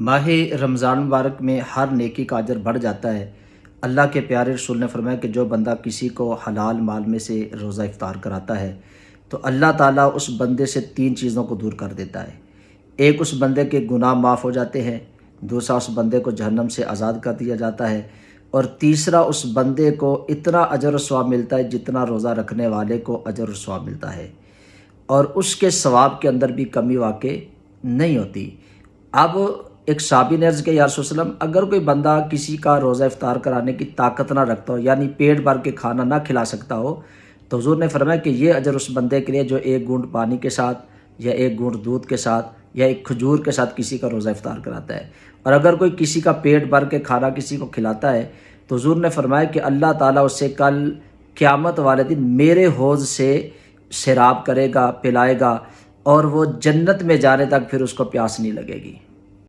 ماہ رمضان مبارک میں ہر نیکی کا اجر بڑھ جاتا ہے۔ اللہ کے پیارے رسول نے فرمایا کہ جو بندہ کسی کو حلال مال میں سے روزہ افطار کراتا ہے تو اللہ تعالیٰ اس بندے سے 3 چیزوں کو دور کر دیتا ہے۔ ایک، اس بندے کے گناہ معاف ہو جاتے ہیں۔ دوسرا، اس بندے کو جہنم سے آزاد کر دیا جاتا ہے۔ اور تیسرا، اس بندے کو اتنا اجر و ثواب ملتا ہے جتنا روزہ رکھنے والے کو اجر و ثواب ملتا ہے، اور اس کے ثواب کے اندر بھی کمی واقع نہیں ہوتی۔ اب ایک صحابی نے عرض کیا، یا رسول اللہ، اگر کوئی بندہ کسی کا روزہ افطار کرانے کی طاقت نہ رکھتا ہو، یعنی پیٹ بھر کے کھانا نہ کھلا سکتا ہو، تو حضور نے فرمایا کہ یہ اجر اس بندے کے لیے جو 1 گھونٹ پانی کے ساتھ یا 1 گھونٹ دودھ کے ساتھ یا 1 کھجور کے ساتھ کسی کا روزہ افطار کراتا ہے۔ اور اگر کوئی کسی کا پیٹ بھر کے کھانا کسی کو کھلاتا ہے تو حضور نے فرمایا کہ اللہ تعالیٰ اسے کل قیامت والے دن میرے حوض سے سیراب کرے گا، پلائے گا، اور وہ جنت میں جانے تک پھر اس کو پیاس نہیں لگے گی۔